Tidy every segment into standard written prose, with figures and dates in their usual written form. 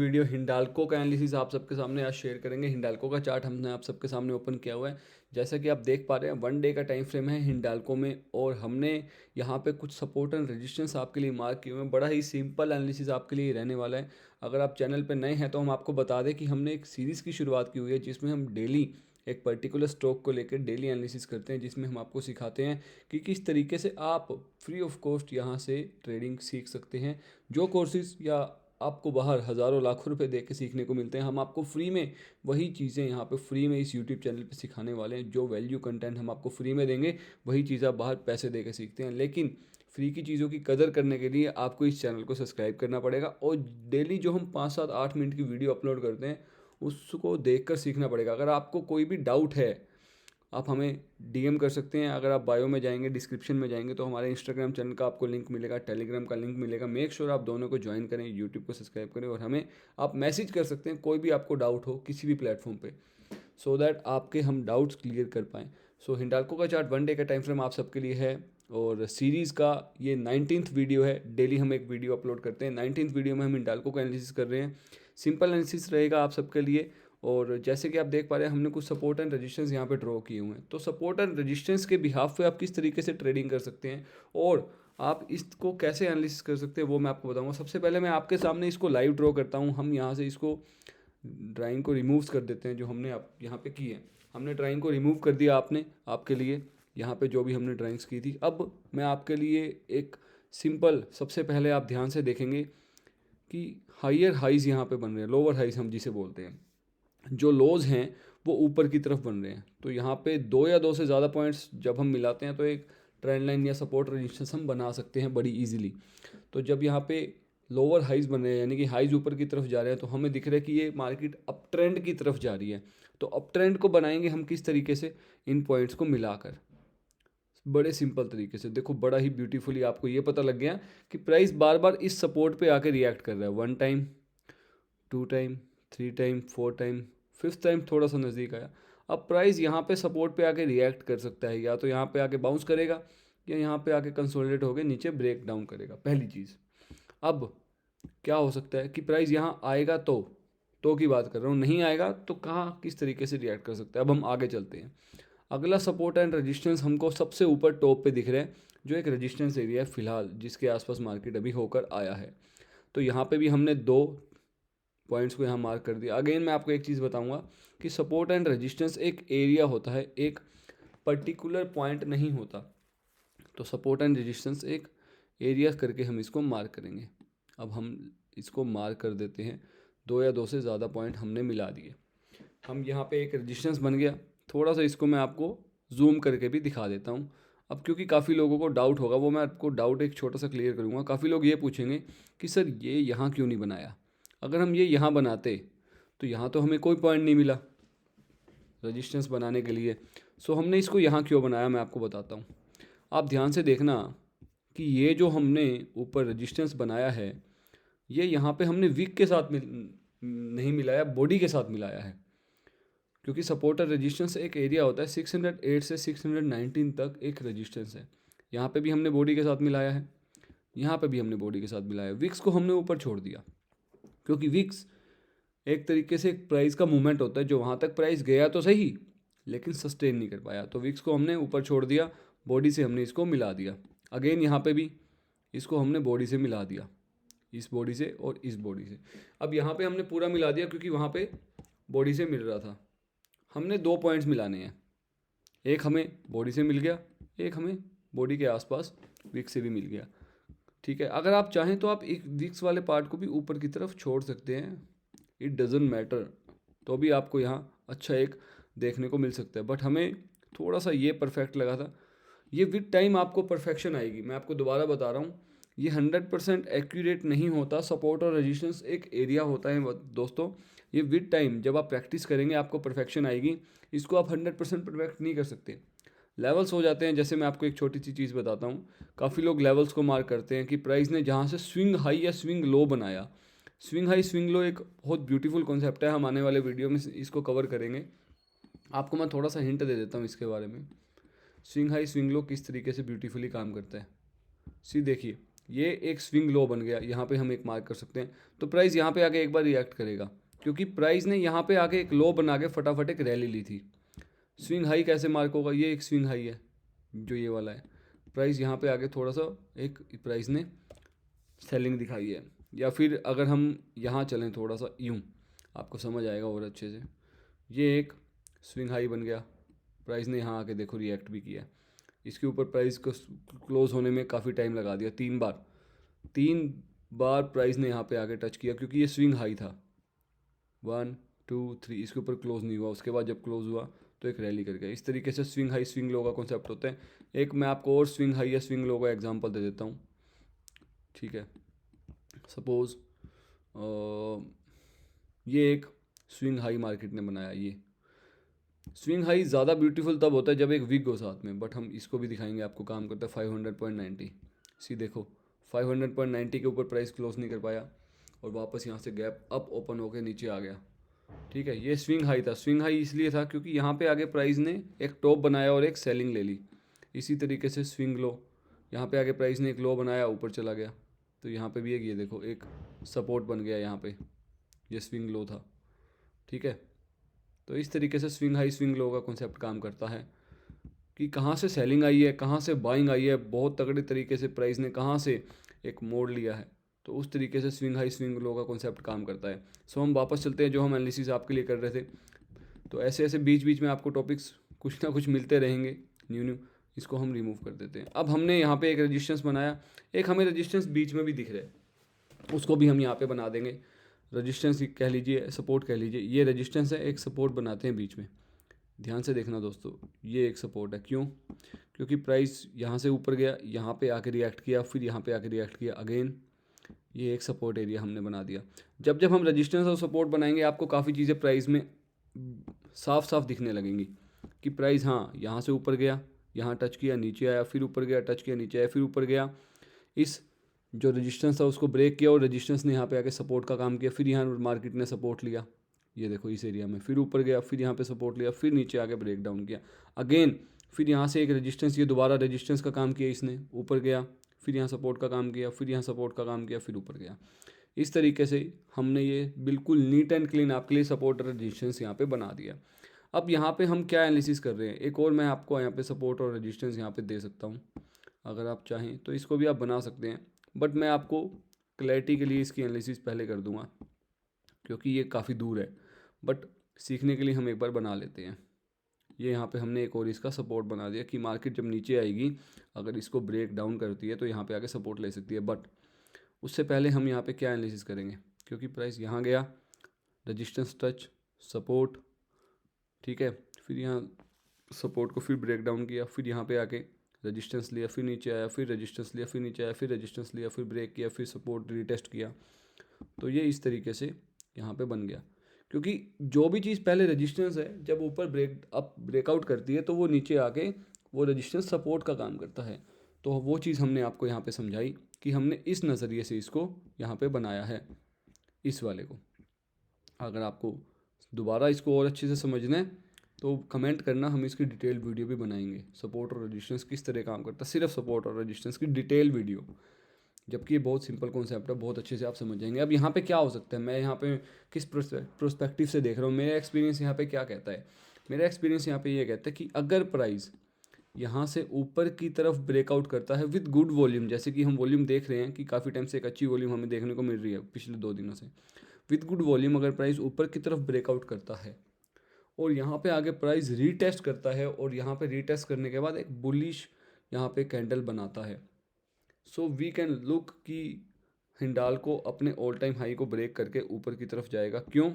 Video Hindalco का analysis आप सबके सामने आज शेयर करेंगे। हिंडाल्को का चार्ट हमने आप सबके सामने ओपन किया हुआ है। जैसा कि आप देख पा रहे हैं 1 डे का टाइम फ्रेम है हिंडाल्को में, और हमने यहाँ पे कुछ सपोर्ट एंड रेजिस्टेंस आपके लिए मार्क किए हुए हैं। बड़ा ही सिंपल एनालिसिस आपके लिए रहने वाला है। अगर आप चैनल पर नए हैं तो हम आपको बता दें कि हमने एक सीरीज़ की शुरुआत की हुई है जिसमें हम डेली एक पर्टिकुलर स्टॉक को लेकर डेली एनालिसिस करते हैं, जिसमें हम आपको सिखाते हैं कि किस तरीके से आप फ्री ऑफ कॉस्ट यहाँ से ट्रेडिंग सीख सकते हैं। जो कोर्सेज या आपको बाहर हज़ारों लाखों रुपए दे के सीखने को मिलते हैं, हम आपको फ्री में वही चीज़ें यहाँ पे फ्री में इस यूट्यूब चैनल पे सिखाने वाले हैं। जो वैल्यू कंटेंट हम आपको फ्री में देंगे वही चीज़ आप बाहर पैसे दे के सीखते हैं। लेकिन फ्री की चीज़ों की कदर करने के लिए आपको इस चैनल को सब्सक्राइब करना पड़ेगा, और डेली जो हम 5 7 8 मिनट की वीडियो अपलोड करते हैं उसको देख कर सीखना पड़ेगा। अगर आपको कोई भी डाउट है आप हमें डीएम कर सकते हैं। अगर आप बायो में जाएंगे, डिस्क्रिप्शन में जाएंगे तो हमारे इंस्टाग्राम चैनल का आपको लिंक मिलेगा, टेलीग्राम का लिंक मिलेगा। मेक श्योर आप दोनों को ज्वाइन करें, यूट्यूब को सब्सक्राइब करें, और हमें आप मैसेज कर सकते हैं कोई भी आपको डाउट हो किसी भी प्लेटफॉर्म पे, सो दैट आपके हम डाउट्स क्लियर कर पाएँ। सो हिंडाल्को का चार्ट 1 डे का टाइम फ्रेम आप सबके लिए है, और सीरीज़ का ये 19th वीडियो है। डेली हम एक वीडियो अपलोड करते हैं। 19th वीडियो में हम हिंडाल्को का एनालिसिस कर रहे हैं। सिंपल एनालिसिस रहेगा आप सबके लिए। और जैसे कि आप देख पा रहे हैं हमने कुछ सपोर्ट एंड रेजिस्टेंस यहाँ पे ड्रॉ किए हुए हैं। तो सपोर्ट एंड रेजिस्टेंस के बिहाफ पे आप किस तरीके से ट्रेडिंग कर सकते हैं और आप इसको कैसे एनालिसिस कर सकते हैं वो मैं आपको बताऊंगा। सबसे पहले मैं आपके सामने इसको लाइव ड्रॉ करता हूँ। हम यहाँ से इसको ड्राइंग को रिमूव कर देते हैं जो हमने आप यहाँ पे की है। हमने ड्राइंग को रिमूव कर दिया आपने आपके लिए यहाँ पे जो भी हमने ड्राइंग्स की थी। अब मैं आपके लिए एक सिंपल, सबसे पहले आप ध्यान से देखेंगे कि हायर हाइज यहाँ पे बन रहे हैं, लोअर हाइज हम जिसे बोलते हैं। जो लोज हैं वो ऊपर की तरफ बन रहे हैं। तो यहाँ पे 2 या 2 से ज़्यादा पॉइंट्स जब हम मिलाते हैं तो एक ट्रेंड लाइन या सपोर्ट रेजिस्टेंस हम बना सकते हैं बड़ी इजीली। तो जब यहाँ पे लोअर हाइज बन रहे हैं यानी कि हाइज ऊपर की तरफ जा रहे हैं तो हमें दिख रहा है कि ये मार्केट अप ट्रेंड की तरफ जा रही है। तो अप ट्रेंड को बनाएंगे हम किस तरीके से, इन पॉइंट्स को मिलाकर, बड़े सिंपल तरीके से। देखो बड़ा ही ब्यूटीफुली आपको ये पता लग गया कि प्राइस बार बार इस सपोर्ट पे आके रिएक्ट कर रहा है। 1 time, 2 time, 3 time, 4 time, 5th time थोड़ा सा नज़दीक आया। अब प्राइस यहाँ पे सपोर्ट पे आके रिएक्ट कर सकता है, या तो यहाँ पे आके बाउंस करेगा या यहाँ पे आके कंसोलिडेट होकर नीचे ब्रेक डाउन करेगा, पहली चीज़। अब क्या हो सकता है कि प्राइस यहाँ आएगा तो की बात कर रहा हूँ, नहीं आएगा तो कहाँ किस तरीके से रिएक्ट कर सकता है। अब हम आगे चलते हैं। अगला सपोर्ट एंड रेजिस्टेंस हमको सबसे ऊपर टॉप पे दिख रहा है, जो एक रेजिस्टेंस एरिया है फिलहाल जिसके आसपास मार्केट अभी होकर आया है। तो यहाँ पे भी हमने 2 पॉइंट्स को यहाँ मार्क कर दिया। अगेन मैं आपको एक चीज़ बताऊंगा कि सपोर्ट एंड रेजिस्टेंस एक एरिया होता है, एक पर्टिकुलर पॉइंट नहीं होता। तो सपोर्ट एंड रेजिस्टेंस एक एरिया करके हम इसको मार्क करेंगे। अब हम इसको मार्क कर देते हैं। 2 या 2 से ज़्यादा पॉइंट हमने मिला दिए। हम यहाँ पे एक रेजिस्टेंस बन गया। थोड़ा सा इसको मैं आपको जूम करके भी दिखा देता हूँ। अब क्योंकि काफ़ी लोगों को डाउट होगा, वो मैं आपको डाउट एक छोटा सा क्लियर करूँगा। काफ़ी लोग ये पूछेंगे कि सर ये यहाँ क्यों नहीं बनाया। अगर हम ये यहाँ बनाते तो यहाँ तो हमें कोई पॉइंट नहीं मिला रेजिस्टेंस बनाने के लिए। सो हमने इसको यहाँ क्यों बनाया मैं आपको बताता हूँ। आप ध्यान से देखना कि ये जो हमने ऊपर रेजिस्टेंस बनाया है ये यहाँ पे हमने वीक के साथ नहीं मिलाया, बॉडी के साथ मिलाया है। क्योंकि सपोर्ट और रेजिस्टेंस एक एरिया होता है, 608 से 619 तक एक रेजिस्टेंस है। यहाँ पे भी हमने बॉडी के साथ मिलाया है, यहाँ पे भी हमने बॉडी के साथ मिलाया है। विक्स को हमने ऊपर छोड़ दिया क्योंकि विक्स एक तरीके से एक प्राइस का मूवमेंट होता है, जो वहाँ तक प्राइस गया तो सही लेकिन सस्टेन नहीं कर पाया। तो विक्स को हमने ऊपर छोड़ दिया, बॉडी से हमने इसको मिला दिया। अगेन यहाँ पे भी इसको हमने बॉडी से मिला दिया, इस बॉडी से और इस बॉडी से। अब यहाँ पे हमने पूरा मिला दिया क्योंकि वहाँ पे बॉडी से मिल रहा था। हमने 2 पॉइंट्स मिलाने हैं, एक हमें बॉडी से मिल गया, एक हमें बॉडी के आसपास विक्स से भी मिल गया। ठीक है, अगर आप चाहें तो आप एक विक्स वाले पार्ट को भी ऊपर की तरफ छोड़ सकते हैं, इट डजेंट मैटर। तो भी आपको यहाँ अच्छा एक देखने को मिल सकता है। बट हमें थोड़ा सा ये परफेक्ट लगा था। ये विद टाइम आपको परफेक्शन आएगी। मैं आपको दोबारा बता रहा हूँ, ये 100% एक्यूरेट नहीं होता। सपोर्ट और रेजिस्टेंस एक एरिया होता है दोस्तों। ये विद टाइम जब आप प्रैक्टिस करेंगे आपको परफेक्शन आएगी। इसको आप 100% परफेक्ट नहीं कर सकते। लेवल्स हो जाते हैं। जैसे मैं आपको एक छोटी सी चीज़ बताता हूँ, काफ़ी लोग लेवल्स को मार्क करते हैं कि प्राइस ने जहाँ से स्विंग हाई या स्विंग लो बनाया। स्विंग हाई स्विंग लो एक बहुत ब्यूटीफुल कॉन्सेप्ट है, हम आने वाले वीडियो में इसको कवर करेंगे। आपको मैं थोड़ा सा हिंट दे देता हूँ इसके बारे में। स्विंग हाई स्विंग लो किस तरीके से ब्यूटीफुली काम करता है। सी देखिए, ये एक स्विंग लो बन गया, यहाँ पे हम एक मार्क कर सकते हैं। तो प्राइस यहाँ पे आके एक बार रिएक्ट करेगा, क्योंकि प्राइस ने यहाँ पे आके एक लो बना के फटाफट एक रैली ली थी। स्विंग हाई कैसे मार्क होगा, ये एक स्विंग हाई है जो ये वाला है। प्राइस यहाँ पे आके थोड़ा सा एक प्राइस ने सेलिंग दिखाई है। या फिर अगर हम यहाँ चलें थोड़ा सा यूँ, आपको समझ आएगा और अच्छे से। ये एक स्विंग हाई बन गया, प्राइस ने यहाँ आके देखो रिएक्ट भी किया। इसके ऊपर प्राइस को क्लोज होने में काफ़ी टाइम लगा दिया, 3 बार प्राइस ने यहाँ पे आके टच किया, क्योंकि ये स्विंग हाई था। 1 2 3, इसके ऊपर क्लोज नहीं हुआ। उसके बाद जब क्लोज हुआ तो एक रैली कर गया। इस तरीके से स्विंग हाई स्विंग लो का कॉन्सेप्ट होता है। एक मैं आपको और स्विंग हाई या स्विंग लो का एग्जांपल दे देता हूँ, ठीक है। सपोज ये एक स्विंग हाई मार्केट ने बनाया। ये स्विंग हाई ज़्यादा ब्यूटीफुल तब होता है जब एक विग हो साथ में, बट हम इसको भी दिखाएंगे आपको। काम करता है 500.90। सी देखो 500.90 के ऊपर प्राइस क्लोज नहीं कर पाया और वापस यहाँ से गैप अप ओपन होकर नीचे आ गया, ठीक है। ये स्विंग हाई था। स्विंग हाई इसलिए था क्योंकि यहाँ पे आगे प्राइस ने एक टॉप बनाया और एक सेलिंग ले ली। इसी तरीके से स्विंग लो, यहाँ पे आगे प्राइस ने एक लो बनाया, ऊपर चला गया। तो यहाँ पे भी एक ये देखो एक सपोर्ट बन गया यहाँ पे, ये स्विंग लो था, ठीक है। तो इस तरीके से स्विंग हाई स्विंग लो का कॉन्सेप्ट काम करता है कि कहाँ से सेलिंग आई है, कहाँ से बाइंग आई है, बहुत तगड़े तरीके से प्राइस ने कहाँ से एक मोड़ लिया है। तो उस तरीके से स्विंग हाई स्विंग लो का कॉन्सेप्ट काम करता है। सो हम वापस चलते हैं जो हम एनालिसिस आपके लिए कर रहे थे। तो ऐसे ऐसे बीच बीच में आपको टॉपिक्स कुछ ना कुछ मिलते रहेंगे न्यू। इसको हम रिमूव कर देते हैं। अब हमने यहाँ पे एक रेजिस्टेंस बनाया, एक हमें रेजिस्टेंस बीच में भी दिख रहा है, उसको भी हम यहाँ पे बना देंगे। रेजिस्टेंस कह लीजिए, सपोर्ट कह लीजिए। ये रेजिस्टेंस है, एक सपोर्ट बनाते हैं बीच में। ध्यान से देखना दोस्तों, ये एक सपोर्ट है। क्यों? क्योंकि प्राइस यहाँ से ऊपर गया, यहाँ पे आके रिएक्ट किया, फिर यहाँ पे आके रिएक्ट किया अगेन। ये एक सपोर्ट एरिया हमने बना दिया। जब जब हम रेजिस्टेंस और सपोर्ट बनाएंगे, आपको काफ़ी चीज़ें प्राइस में साफ साफ दिखने लगेंगी कि प्राइस हाँ यहाँ से ऊपर गया, यहाँ टच किया, नीचे आया, फिर ऊपर गया, टच किया, नीचे आया, फिर ऊपर गया। इस जो रेजिस्टेंस था उसको ब्रेक किया और रेजिस्टेंस ने यहाँ पे आके सपोर्ट का काम किया। फिर यहाँ मार्केट ने सपोर्ट लिया, ये देखो इस एरिया में, फिर ऊपर गया, फिर यहाँ पे सपोर्ट लिया, फिर नीचे आके ब्रेक डाउन किया अगेन। फिर यहाँ से एक रेजिस्टेंस, ये दोबारा रेजिस्टेंस का काम किया इसने, ऊपर गया, फिर यहाँ सपोर्ट का काम किया, फिर यहाँ सपोर्ट का काम किया, फिर ऊपर गया। इस तरीके से हमने ये बिल्कुल नीट एंड क्लीन आपके लिए सपोर्ट और रेजिस्टेंस यहाँ पे बना दिया। अब यहाँ पे हम क्या एनालिसिस कर रहे हैं, एक और मैं आपको यहाँ पे सपोर्ट और रेजिस्टेंस यहाँ पे दे सकता हूँ। अगर आप चाहें तो इसको भी आप बना सकते हैं, बट मैं आपको क्लैरिटी के लिए इसकी एनालिसिस पहले कर दूंगा, क्योंकि ये काफ़ी दूर है। बट सीखने के लिए हम एक बार बना लेते हैं। ये यहाँ पे हमने एक और इसका सपोर्ट बना दिया कि मार्केट जब नीचे आएगी, अगर इसको ब्रेक डाउन करती है तो यहाँ पे आके सपोर्ट ले सकती है। बट उससे पहले हम यहाँ पे क्या एनालिसिस करेंगे, क्योंकि प्राइस यहाँ गया, रजिस्टेंस टच, सपोर्ट, ठीक है, फिर यहाँ सपोर्ट को फिर ब्रेक डाउन किया, फिर यहाँ पे आके रेजिस्टेंस लिया, फिर नीचे आया, फिर रेजिस्टेंस लिया, फिर नीचे आया, फिर रेजिस्टेंस लिया, फिर ब्रेक किया, फिर सपोर्ट रीटेस्ट किया। तो ये इस तरीके से यहाँ पे बन गया, क्योंकि जो भी चीज़ पहले रेजिस्टेंस है, जब ऊपर ब्रेकआउट करती है तो वो नीचे आके वो रेजिस्टेंस सपोर्ट का काम करता है। तो वो चीज़ हमने आपको यहाँ पे समझाई कि हमने इस नज़रिए से इसको यहाँ पे बनाया है, इस वाले को। अगर आपको दोबारा इसको और अच्छे से समझना है तो कमेंट करना, हम इसकी डिटेल वीडियो भी बनाएंगे। सपोर्ट और रेजिस्टेंस किस तरह काम करता है, सिर्फ सपोर्ट और रेजिस्टेंस की डिटेल वीडियो, जबकि ये बहुत सिंपल कॉन्सेप्ट है, बहुत अच्छे से आप समझ जाएंगे। अब यहाँ पे क्या हो सकता है, मैं यहाँ पे किस प्रोस्पेक्टिव से देख रहा हूँ, मेरा एक्सपीरियंस यहाँ पे क्या कहता है। मेरा एक्सपीरियंस यहाँ पे ये कहता है कि अगर प्राइस यहाँ से ऊपर की तरफ ब्रेकआउट करता है विद गुड वॉल्यूम, जैसे कि हम वॉल्यूम देख रहे हैं कि काफ़ी टाइम से एक अच्छी वॉल्यूम हमें देखने को मिल रही है पिछले 2 दिनों से, विद गुड वॉल्यूम अगर प्राइस ऊपर की तरफ ब्रेकआउट करता है और यहाँ पे आगे प्राइस रीटेस्ट करता है और यहाँ पे रीटेस्ट करने के बाद एक बुलिश यहाँ पे कैंडल बनाता है, सो वी कैन लुक कि हिंडाल्को अपने ऑल टाइम हाई को ब्रेक करके ऊपर की तरफ जाएगा। क्यों?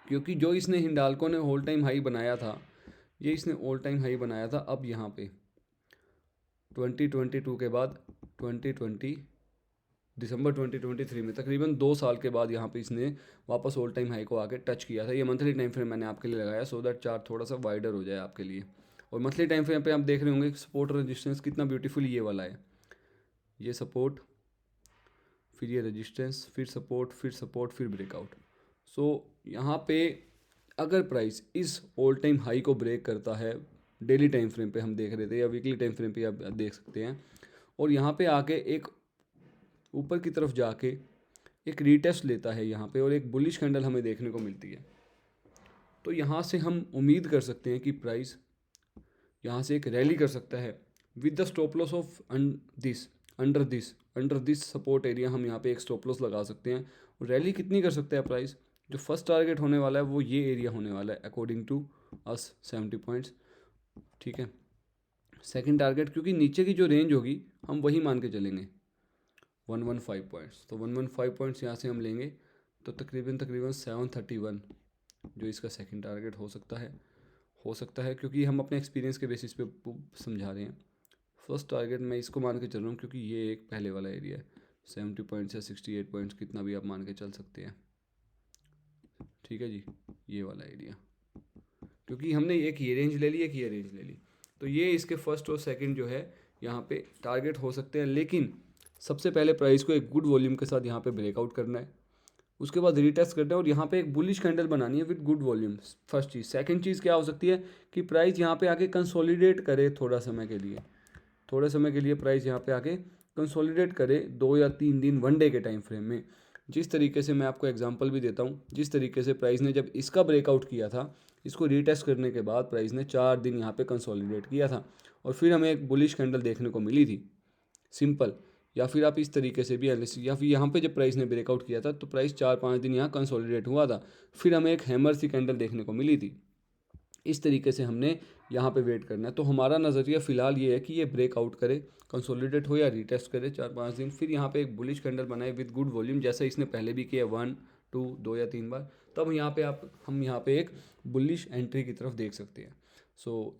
क्योंकि जो इसने हिंडाल्को ने ऑल टाइम हाई बनाया था, ये इसने ऑल टाइम हाई बनाया था अब यहाँ पे 2022 के बाद 2020 दिसंबर 2023 में, तकरीबन 2 साल के बाद यहाँ पे इसने वापस ऑल टाइम हाई को आके टच किया था। ये मंथली टाइम फ्रेम मैंने आपके लिए लगाया सो दैट चार्ट थोड़ा सा वाइडर हो जाए आपके लिए। और मंथली टाइम फ्रेम पे आप देख रहे होंगे सपोर्ट रेजिस्टेंस कितना ब्यूटीफुल ये वाला है, ये सपोर्ट, फिर ये रेजिस्टेंस, फिर सपोर्ट, फिर सपोर्ट, फिर ब्रेकआउट। सो यहाँ पे अगर प्राइस इस ऑल टाइम हाई को ब्रेक करता है, डेली टाइम फ्रेम पे हम देख रहे थे या वीकली टाइम फ्रेम पे आप देख सकते हैं, और यहाँ पे आके एक ऊपर की तरफ जाके एक रीटेस्ट लेता है यहाँ पे और एक बुलिश कैंडल हमें देखने को मिलती है, तो यहाँ से हम उम्मीद कर सकते हैं कि प्राइस यहाँ से एक रैली कर सकता है with the stop loss of under this support area. हम यहाँ पे एक स्टॉप लॉस लगा सकते हैं और रैली कितनी कर सकता है प्राइस। जो फर्स्ट टारगेट होने वाला है वो ये एरिया होने वाला है अकॉर्डिंग टू अस 70 पॉइंट्स, ठीक है। सेकंड टारगेट, क्योंकि नीचे की जो रेंज होगी हम वही मान के चलेंगे 115 पॉइंट्स, तो 115 पॉइंट्स यहाँ से हम लेंगे तो तकरीबन 731 जो इसका सेकंड टारगेट हो सकता है क्योंकि हम अपने एक्सपीरियंस के बेसिस पे समझा रहे हैं। फर्स्ट टारगेट मैं इसको मान के चल रहा हूँ क्योंकि ये एक पहले वाला एरिया है, 70 पॉइंट्स या 68 पॉइंट्स कितना भी आप मान के चल सकते हैं, ठीक है जी। ये वाला एरिया, क्योंकि हमने एक ये रेंज ले ली, एक ये रेंज ले ली, तो ये इसके फर्स्ट और सेकंड जो है यहाँ पे टारगेट हो सकते हैं। लेकिन सबसे पहले प्राइस को एक गुड वॉल्यूम के साथ यहाँ पे ब्रेकआउट करना है, उसके बाद रीटेस्ट करना है और यहाँ पे एक बुलिश कैंडल बनानी है विद गुड वॉल्यूम। फर्स्ट चीज़। सेकंड चीज़ क्या हो सकती है कि प्राइस यहाँ पे आके कंसोलिडेट करे थोड़े समय के लिए प्राइस यहाँ पे आके कंसोलिडेट करे 2 या 3 दिन 1 डे के टाइम फ्रेम में। जिस तरीके से मैं आपको एग्जांपल भी देता हूँ, जिस तरीके से प्राइस ने जब इसका ब्रेकआउट किया था, इसको रीटेस्ट करने के बाद प्राइस ने 4 दिन यहाँ पे कंसोलिडेट किया था और फिर हमें एक बुलिश कैंडल देखने को मिली थी, सिंपल। या फिर आप इस तरीके से भी एनालिसिस, या फिर यहाँ पे जब प्राइस ने ब्रेकआउट किया था तो प्राइस 4-5 दिन यहाँ कंसोलिडेट हुआ था, फिर हमें एक हैमर सी कैंडल देखने को मिली थी। इस तरीके से हमने यहाँ पे वेट करना है। तो हमारा नज़रिया फ़िलहाल ये है कि ये ब्रेकआउट करे, कंसोलिडेट हो या रीटेस्ट करे 4-5 दिन, फिर यहाँ पे एक बुलिश कैंडल बनाए विद गुड वॉल्यूम, जैसा इसने पहले भी किया 1 2 या 3 बार। तब यहाँ पे हम यहाँ पे एक बुलिश एंट्री की तरफ देख सकते हैं।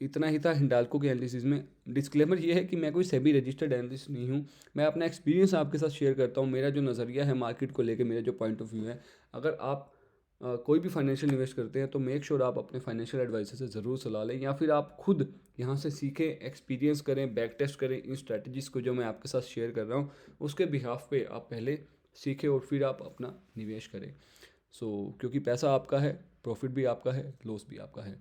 इतना ही था हिंडाल्को के एनालिसिस में। डिस्क्लेमर ये है कि मैं कोई सेबी रजिस्टर्ड एनालिस्ट नहीं हूँ, मैं अपना एक्सपीरियंस आपके साथ शेयर करता हूँ, मेरा जो नज़रिया है मार्केट को लेकर, मेरा जो पॉइंट ऑफ व्यू है। अगर आप कोई भी फाइनेंशियल इन्वेस्ट करते हैं तो मेक श्योर आप अपने फाइनेंशियल एडवाइजर से ज़रूर सलाह लें, या फिर आप खुद यहाँ से सीखें, एक्सपीरियंस करें, बैक टेस्ट करें इन स्ट्रैटेजीज़ को जो मैं आपके साथ शेयर कर रहा हूँ, उसके बिहाफ पे आप पहले सीखें और फिर आप अपना निवेश करें। क्योंकि पैसा आपका है, प्रॉफिट भी आपका है, लॉस भी आपका है।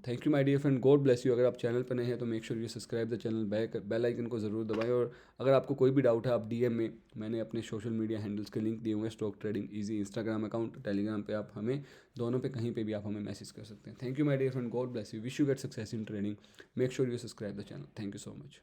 Thank you my dear friend, God bless you. अगर आप चैनल पर नए हैं तो make sure you subscribe the channel, bell icon को ज़रूर दबाएं। और अगर आपको कोई भी डाउट है आप डीएम में, मैंने अपने सोशल मीडिया हैंडल्स के लिंक दिए हुए हैं, stock trading easy Instagram account, Telegram पे आप हमें दोनों पे कहीं पे भी आप हमें मैसेज कर सकते हैं। Thank you my dear friend, God bless you, wish you get success in trading, make sure you subscribe the channel. Thank you so much.